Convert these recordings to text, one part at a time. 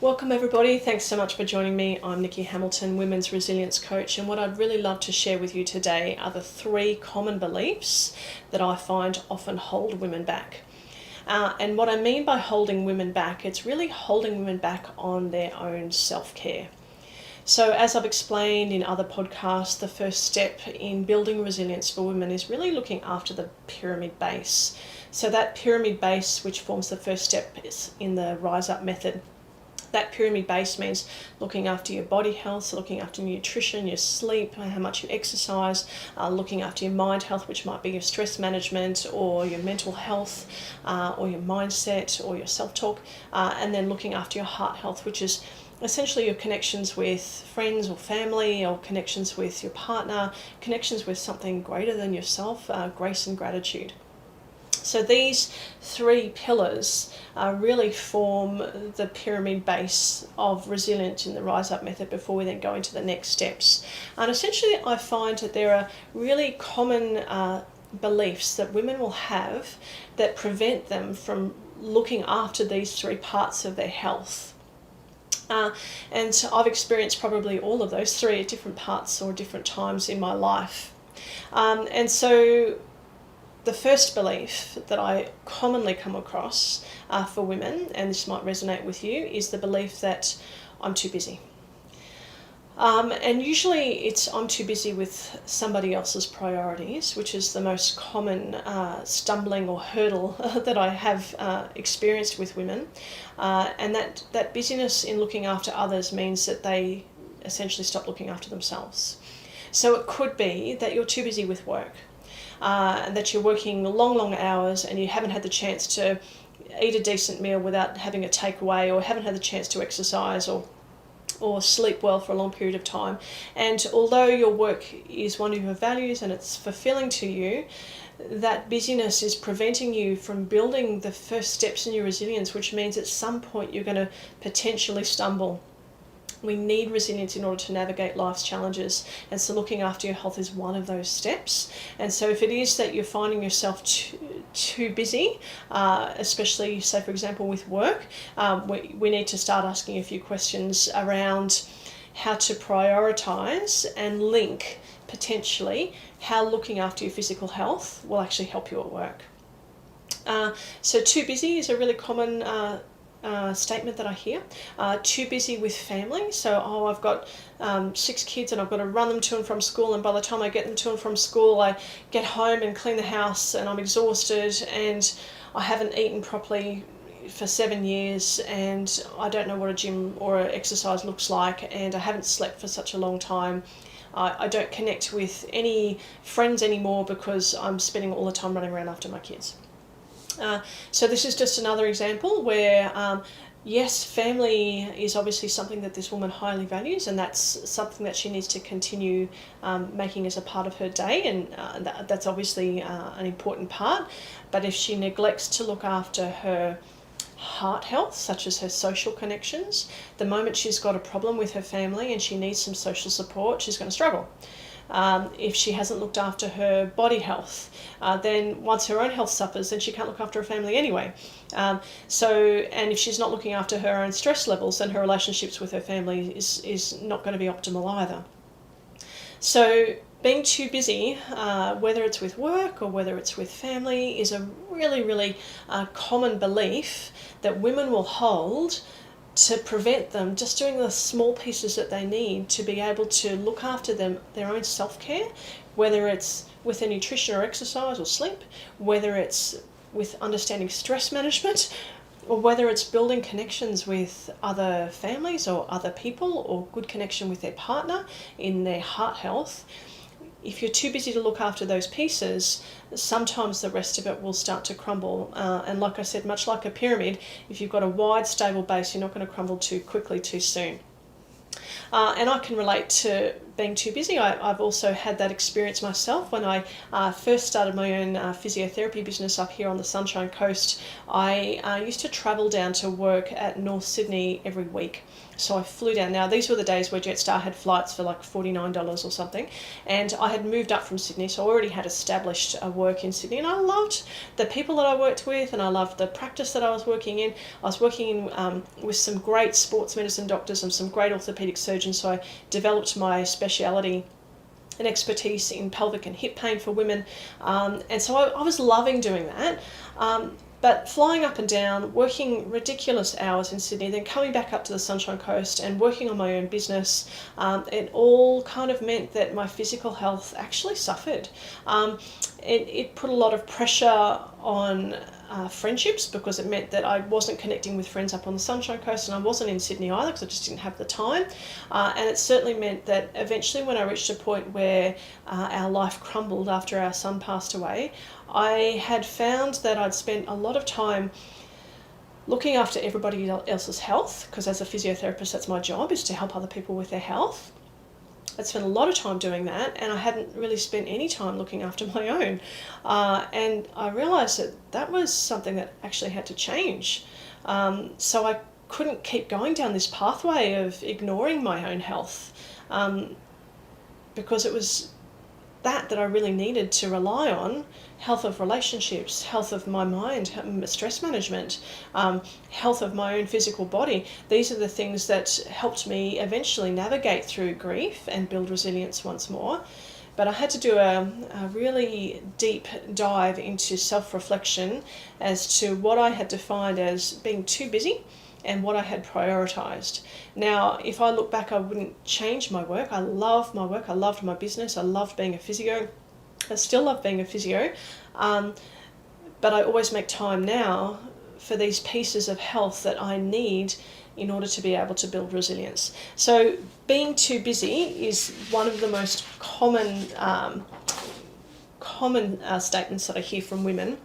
Welcome everybody, thanks so much for joining me. I'm Nikki Hamilton, Women's Resilience Coach, and what I'd really love to share with you today are the 3 common beliefs that I find often hold women back. And what I mean by holding women back, it's really holding women back on their own self-care. So as I've explained in other podcasts, the first step in building resilience for women is really looking after the pyramid base. So that pyramid base, which forms the first step, is in the Rise Up method. That pyramid base means looking after your body health, so looking after nutrition, your sleep, how much you exercise, looking after your mind health, which might be your stress management or your mental health or your mindset or your self-talk, and then looking after your heart health, which is essentially your connections with friends or family, or connections with your partner, connections with something greater than yourself, grace and gratitude. So these 3 pillars really form the pyramid base of resilience in the Rise Up method before we then go into the next steps. And essentially I find that there are really common beliefs that women will have that prevent them from looking after these 3 parts of their health. And so I've experienced probably all of those 3 at different parts or different times in my life. And so the first belief that I commonly come across for women, and this might resonate with you, is the belief that I'm too busy. And usually it's I'm too busy with somebody else's priorities, which is the most common stumbling or hurdle that I have experienced with women. And that busyness in looking after others means that they essentially stop looking after themselves. So it could be that you're too busy with work. That you're working long hours and you haven't had the chance to eat a decent meal without having a takeaway, or haven't had the chance to exercise or sleep well for a long period of time. And although your work is one of your values and it's fulfilling to you, that busyness is preventing you from building the first steps in your resilience, which means at some point you're going to potentially stumble. We need resilience in order to navigate life's challenges, and so looking after your health is one of those steps. And so if it is that you're finding yourself too busy, especially say for example with work, we need to start asking a few questions around how to prioritize and link potentially how looking after your physical health will actually help you at work. So too busy is a really common statement that I hear. Too busy with family, so I've got 6 kids and I've got to run them to and from school, and by the time I get them to and from school I get home and clean the house and I'm exhausted, and I haven't eaten properly for 7 years, and I don't know what a gym or exercise looks like, and I haven't slept for such a long time. I don't connect with any friends anymore because I'm spending all the time running around after my kids. So this is just another example where, yes, family is obviously something that this woman highly values, and that's something that she needs to continue making as a part of her day, and that's obviously an important part. But if she neglects to look after her heart health, such as her social connections, the moment she's got a problem with her family and she needs some social support, she's going to struggle. If she hasn't looked after her body health, then once her own health suffers, then she can't look after her family anyway. And if she's not looking after her own stress levels, then her relationships with her family is not going to be optimal either. So being too busy, whether it's with work or whether it's with family, is a really common belief that women will hold to prevent them just doing the small pieces that they need to be able to look after their own self-care, whether it's with their nutrition or exercise or sleep, whether it's with understanding stress management, or whether it's building connections with other families or other people, or good connection with their partner in their heart health. If you're too busy to look after those pieces, sometimes the rest of it will start to crumble. And like I said, much like a pyramid, if you've got a wide, stable base, you're not going to crumble too quickly, too soon. And I can relate to being too busy. I've also had that experience myself when I first started my own physiotherapy business up here on the Sunshine Coast. I used to travel down to work at North Sydney every week. So I flew down. Now, these were the days where Jetstar had flights for like $49 or something. And I had moved up from Sydney, so I already had established a work in Sydney. And I loved the people that I worked with, and I loved the practice that I was working in. I was working with some great sports medicine doctors and some great orthopaedic surgeons. So I developed my speciality and expertise in pelvic and hip pain for women. And so I was loving doing that. But flying up and down, working ridiculous hours in Sydney, then coming back up to the Sunshine Coast and working on my own business, it all kind of meant that my physical health actually suffered. It put a lot of pressure on friendships, because it meant that I wasn't connecting with friends up on the Sunshine Coast, and I wasn't in Sydney either because I just didn't have the time. And it certainly meant that eventually, when I reached a point where our life crumbled after our son passed away, I had found that I'd spent a lot of time looking after everybody else's health, because as a physiotherapist, that's my job, is to help other people with their health. I'd spent a lot of time doing that, and I hadn't really spent any time looking after my own. And I realised that that was something that actually had to change. So I couldn't keep going down this pathway of ignoring my own health, because it was that I really needed to rely on. Health of relationships, health of my mind, stress management, health of my own physical body. These are the things that helped me eventually navigate through grief and build resilience once more. But I had to do a really deep dive into self-reflection as to what I had defined as being too busy and what I had prioritised. Now, if I look back, I wouldn't change my work. I love my work. I loved my business. I loved being a physio. I still love being a physio, but I always make time now for these pieces of health that I need in order to be able to build resilience. So being too busy is one of the most common statements that I hear from women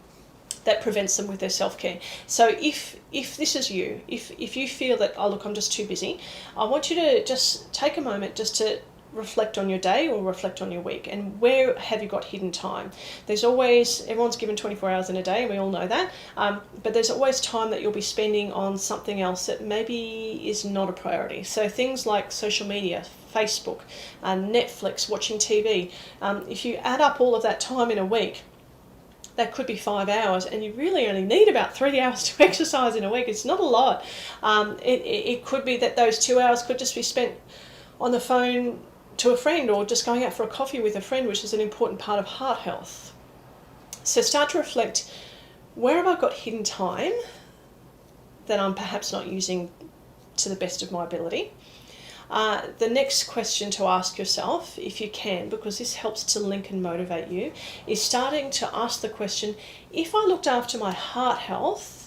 that prevents them with their self-care. So if this is you, if you feel that, oh look, I'm just too busy, I want you to just take a moment just to reflect on your day or reflect on your week, and where have you got hidden time. There's always, everyone's given 24 hours in a day, and we all know that, but there's always time that you'll be spending on something else that maybe is not a priority. So things like social media, Facebook, Netflix, watching TV, if you add up all of that time in a week, that could be 5 hours, and you really only need about 3 hours to exercise in a week. It's not a lot. It could be that those 2 hours could just be spent on the phone to a friend, or just going out for a coffee with a friend, which is an important part of heart health. So start to reflect, where have I got hidden time that I'm perhaps not using to the best of my ability? The next question to ask yourself, if you can, because this helps to link and motivate you, is starting to ask the question, if I looked after my heart health,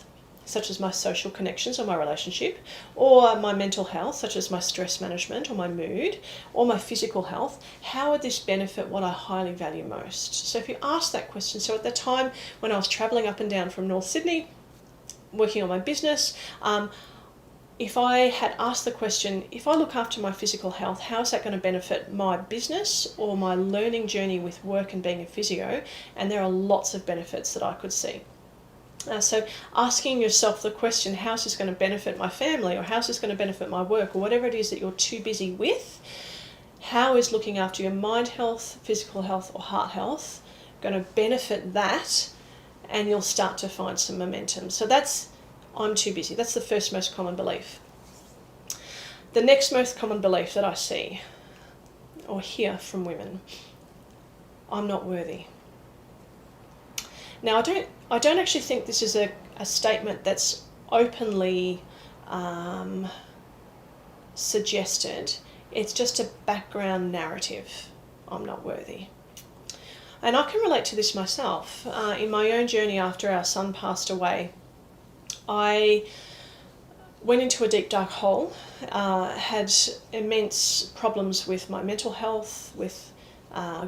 such as my social connections or my relationship, or my mental health, such as my stress management or my mood, or my physical health, how would this benefit what I highly value most? So if you ask that question, so at the time when I was travelling up and down from North Sydney, working on my business, if I had asked the question, if I look after my physical health, how is that going to benefit my business or my learning journey with work and being a physio? And there are lots of benefits that I could see. So asking yourself the question, how is this going to benefit my family, or how is this going to benefit my work, or whatever it is that you're too busy with, how is looking after your mind health, physical health, or heart health going to benefit that? And you'll start to find some momentum. So that's, I'm too busy. That's the first most common belief. The next most common belief that I see or hear from women, I'm not worthy. Now, I don't actually think this is a statement that's openly suggested. It's just a background narrative. I'm not worthy. And I can relate to this myself. In my own journey after our son passed away, I went into a deep dark hole, had immense problems with my mental health, with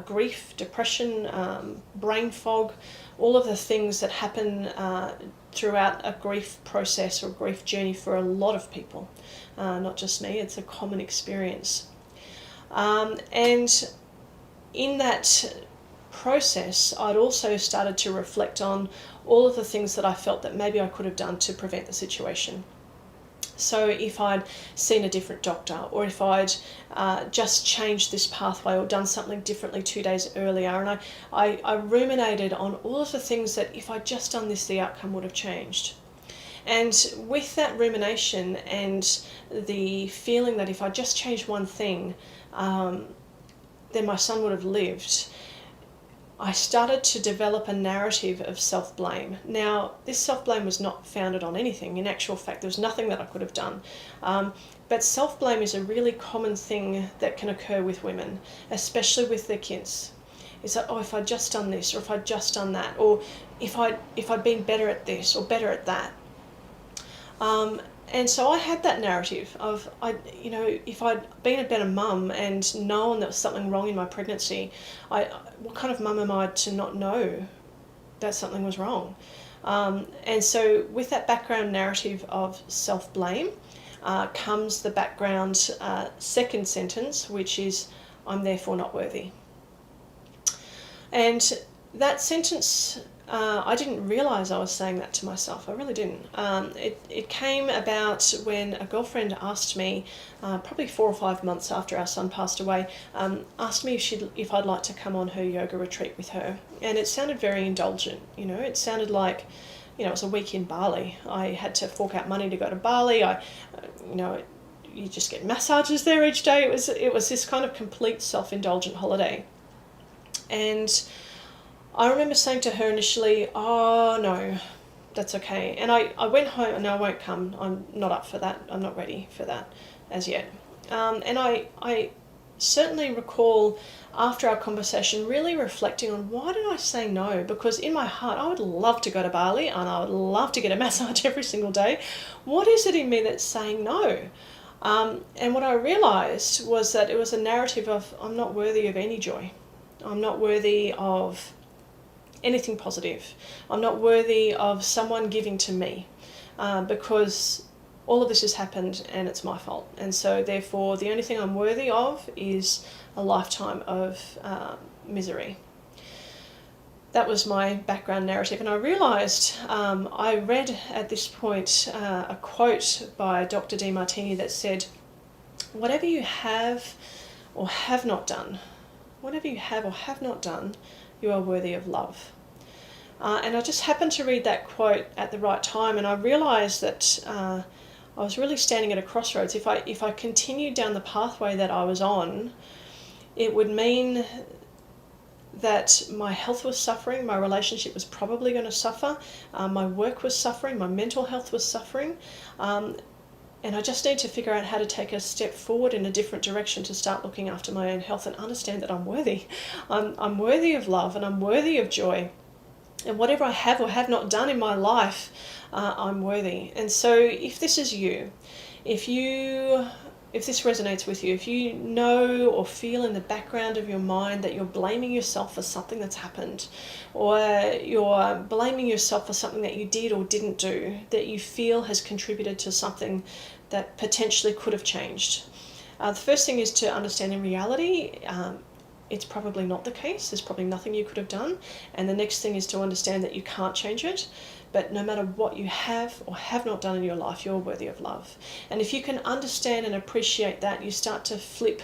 grief, depression, brain fog, all of the things that happen throughout a grief process or grief journey for a lot of people, not just me. It's a common experience. And in that process, I'd also started to reflect on all of the things that I felt that maybe I could have done to prevent the situation. So if I'd seen a different doctor, or if I'd just changed this pathway or done something differently 2 days earlier, and I ruminated on all of the things that if I'd just done this, the outcome would have changed. And with that rumination and the feeling that if I just changed one thing, then my son would have lived, I started to develop a narrative of self-blame. Now, this self-blame was not founded on anything. In actual fact, there was nothing that I could have done. But self-blame is a really common thing that can occur with women, especially with their kids. It's like, oh, if I'd just done this, or if I'd just done that, or if I'd been better at this or better at that. And so I had that narrative of, if I'd been a better mum and known there was something wrong in my pregnancy, what kind of mum am I to not know that something was wrong? And so with that background narrative of self-blame comes the background second sentence, which is, I'm therefore not worthy. And that sentence, I didn't realise I was saying that to myself. I really didn't. It came about when a girlfriend asked me, probably 4 or 5 months after our son passed away, asked me if I'd like to come on her yoga retreat with her. And it sounded very indulgent. It sounded like, it was a week in Bali. I had to fork out money to go to Bali. You just get massages there each day. It was this kind of complete self-indulgent holiday. And I remember saying to her initially, oh no, that's okay. And I went home, and I won't come. I'm not up for that. I'm not ready for that as yet. And I certainly recall after our conversation really reflecting on, why did I say no? Because in my heart, I would love to go to Bali and I would love to get a massage every single day. What is it in me that's saying no? And what I realised was that it was a narrative of, I'm not worthy of any joy. I'm not worthy of anything positive. I'm not worthy of someone giving to me because all of this has happened and it's my fault. And so therefore the only thing I'm worthy of is a lifetime of misery. That was my background narrative. And I realised, I read at this point a quote by Dr. Demartini that said, whatever you have or have not done, you are worthy of love. And I just happened to read that quote at the right time, and I realised that I was really standing at a crossroads. If I continued down the pathway that I was on, it would mean that my health was suffering, my relationship was probably going to suffer, my work was suffering, my mental health was suffering, and I just need to figure out how to take a step forward in a different direction to start looking after my own health and understand that I'm worthy. I'm worthy of love, and I'm worthy of joy. And whatever I have or have not done in my life, I'm worthy. And so if this is you, if this resonates with you, if you know or feel in the background of your mind that you're blaming yourself for something that's happened, or you're blaming yourself for something that you did or didn't do, that you feel has contributed to something that potentially could have changed, the first thing is to understand in reality, it's probably not the case. There's probably nothing you could have done. And the next thing is to understand that you can't change it. But no matter what you have or have not done in your life, you're worthy of love. And if you can understand and appreciate that, you start to flip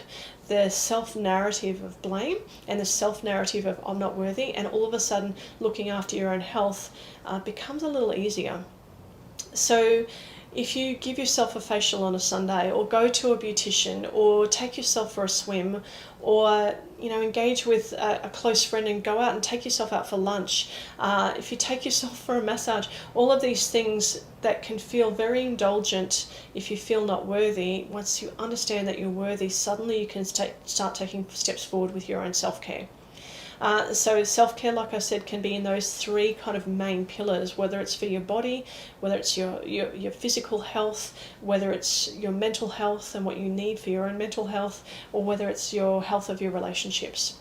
the self-narrative of blame and the self-narrative of I'm not worthy, and all of a sudden looking after your own health becomes a little easier. So if you give yourself a facial on a Sunday, or go to a beautician, or take yourself for a swim, or engage with a close friend and go out and take yourself out for lunch, if you take yourself for a massage, all of these things that can feel very indulgent if you feel not worthy, once you understand that you're worthy, suddenly you can start taking steps forward with your own self-care. So self-care, like I said, can be in those three kind of main pillars, whether it's for your body, whether it's your physical health, whether it's your mental health and what you need for your own mental health, or whether it's your health of your relationships.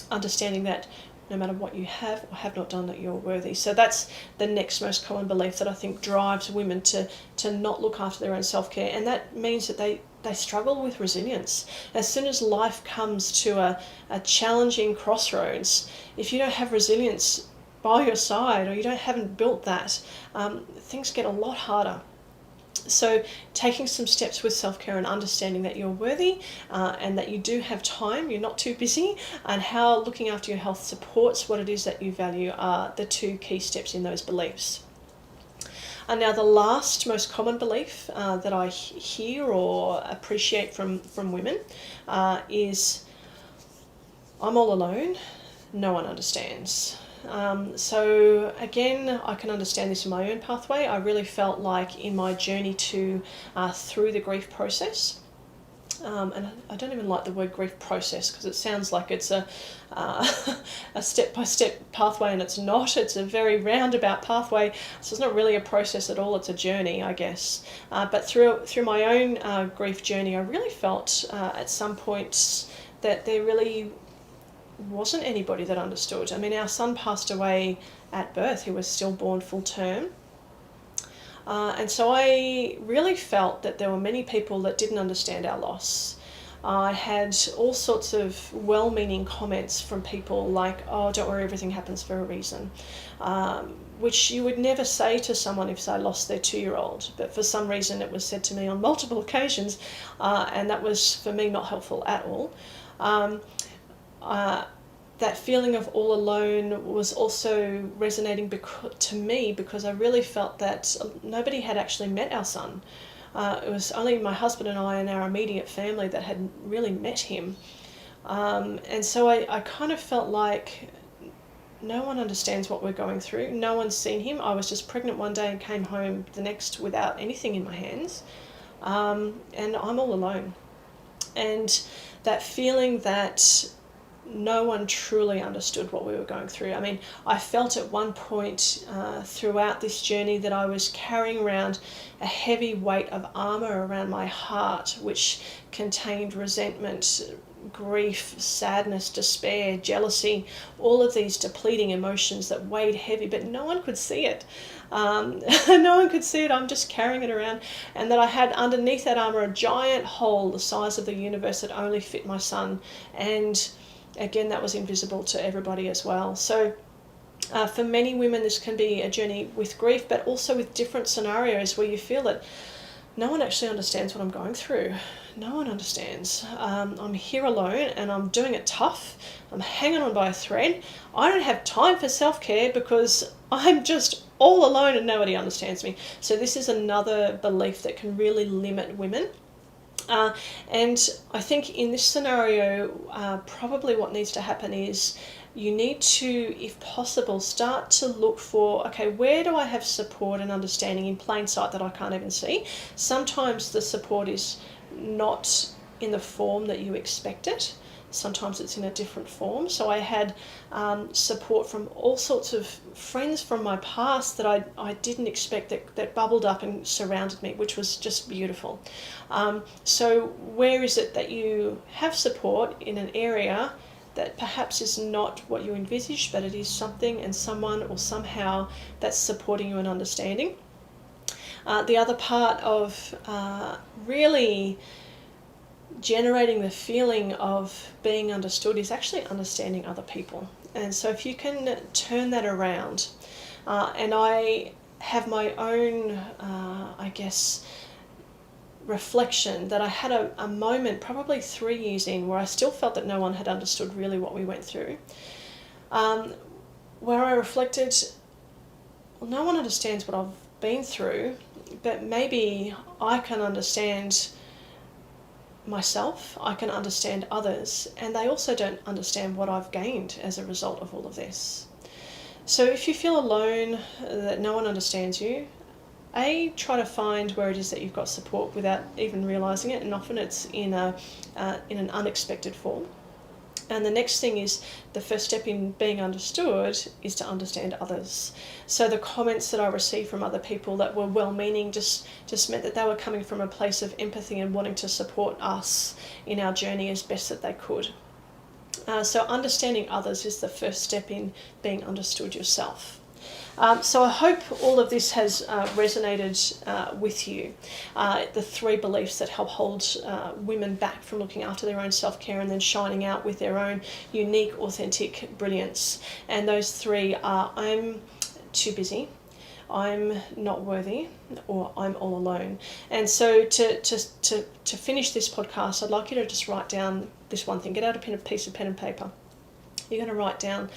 Understanding that no matter what you have or have not done, that you're worthy. So that's the next most common belief that I think drives women to not look after their own self-care. And that means that they struggle with resilience. As soon as life comes to a challenging crossroads, if you don't have resilience by your side, or you haven't built that, things get a lot harder. So taking some steps with self-care and understanding that you're worthy, and that you do have time, you're not too busy, and how looking after your health supports what it is that you value are the two key steps in those beliefs. And now the last most common belief that I hear or appreciate from women is, I'm all alone, no one understands. So again, I can understand this in my own pathway. I really felt like in my journey through the grief process, and I don't even like the word grief process because it sounds like it's a step-by-step pathway, and it's not. It's a very roundabout pathway, so it's not really a process at all. It's a journey, I guess. But through my own grief journey, I really felt at some points that there really wasn't anybody that understood. I mean, our son passed away at birth. He was stillborn full term. And so I really felt that there were many people that didn't understand our loss. I had all sorts of well-meaning comments from people like, oh, don't worry, everything happens for a reason, which you would never say to someone if they lost their 2-year-old. But for some reason it was said to me on multiple occasions, and that was, for me, not helpful at all. That feeling of all alone was also resonating to me because I really felt that nobody had actually met our son. It was only my husband and I and our immediate family that had really met him. And so I kind of felt like no one understands what we're going through. No one's seen him. I was just pregnant one day and came home the next without anything in my hands. And I'm all alone. And that feeling that no one truly understood what we were going through. I mean, I felt at one point throughout this journey that I was carrying around a heavy weight of armor around my heart, which contained resentment, grief, sadness, despair, jealousy, all of these depleting emotions that weighed heavy, but no one could see it. No one could see it. I'm just carrying it around. And that I had underneath that armor a giant hole the size of the universe that only fit my son. And again, that was invisible to everybody as well. So for many women, this can be a journey with grief, but also with different scenarios where you feel that no one actually understands what I'm going through. No one understands. I'm here alone and I'm doing it tough. I'm hanging on by a thread. I don't have time for self-care because I'm just all alone and nobody understands me. So this is another belief that can really limit women. And I think in this scenario, probably what needs to happen is you need to, if possible, start to look for, okay, where do I have support and understanding in plain sight that I can't even see? Sometimes the support is not in the form that you expect it. Sometimes it's in a different form. So I had support from all sorts of friends from my past that I didn't expect that bubbled up and surrounded me, which was just beautiful. So where is it that you have support in an area that perhaps is not what you envisaged, but it is something and someone or somehow that's supporting you and understanding? The other part of really generating the feeling of being understood is actually understanding other people. And so if you can turn that around, and I have my own, I guess, reflection that I had a moment probably 3 years in where I still felt that no one had understood really what we went through, where I reflected, well, no one understands what I've been through, but maybe I can understand myself, I can understand others, and they also don't understand what I've gained as a result of all of this. So if you feel alone, that no one understands you, try to find where it is that you've got support without even realising it, and often it's in an unexpected form. And the next thing is, the first step in being understood is to understand others. So the comments that I received from other people that were well-meaning just meant that they were coming from a place of empathy and wanting to support us in our journey as best that they could. So understanding others is the first step in being understood yourself. So I hope all of this has resonated with you. The 3 beliefs that help hold women back from looking after their own self-care and then shining out with their own unique, authentic brilliance. And those 3 are: I'm too busy, I'm not worthy, or I'm all alone. And so to finish this podcast, I'd like you to just write down this one thing. Get out a piece of pen and paper. You're going to write down,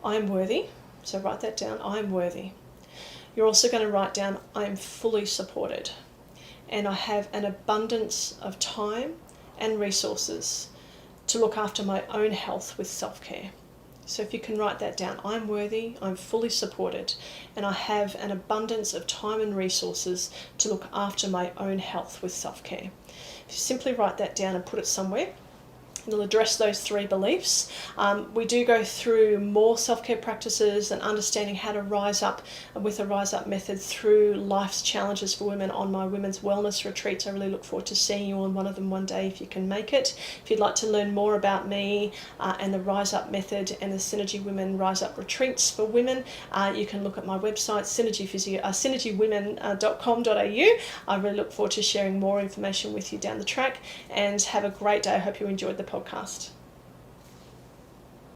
I'm worthy. So write that down, I'm worthy. You're also going to write down, I'm fully supported. And I have an abundance of time and resources to look after my own health with self-care. So if you can write that down, I'm worthy, I'm fully supported, and I have an abundance of time and resources to look after my own health with self-care. If you simply write that down and put it somewhere, it'll address those 3 beliefs. We do go through more self-care practices and understanding how to rise up with a Rise Up method through life's challenges for women on my women's wellness retreats. I really look forward to seeing you on one of them one day if you can make it. If you'd like to learn more about me and the Rise Up method and the Synergy Women Rise Up retreats for women, you can look at my website, synergywomen.com.au. I really look forward to sharing more information with you down the track, and have a great day. I hope you enjoyed the podcast.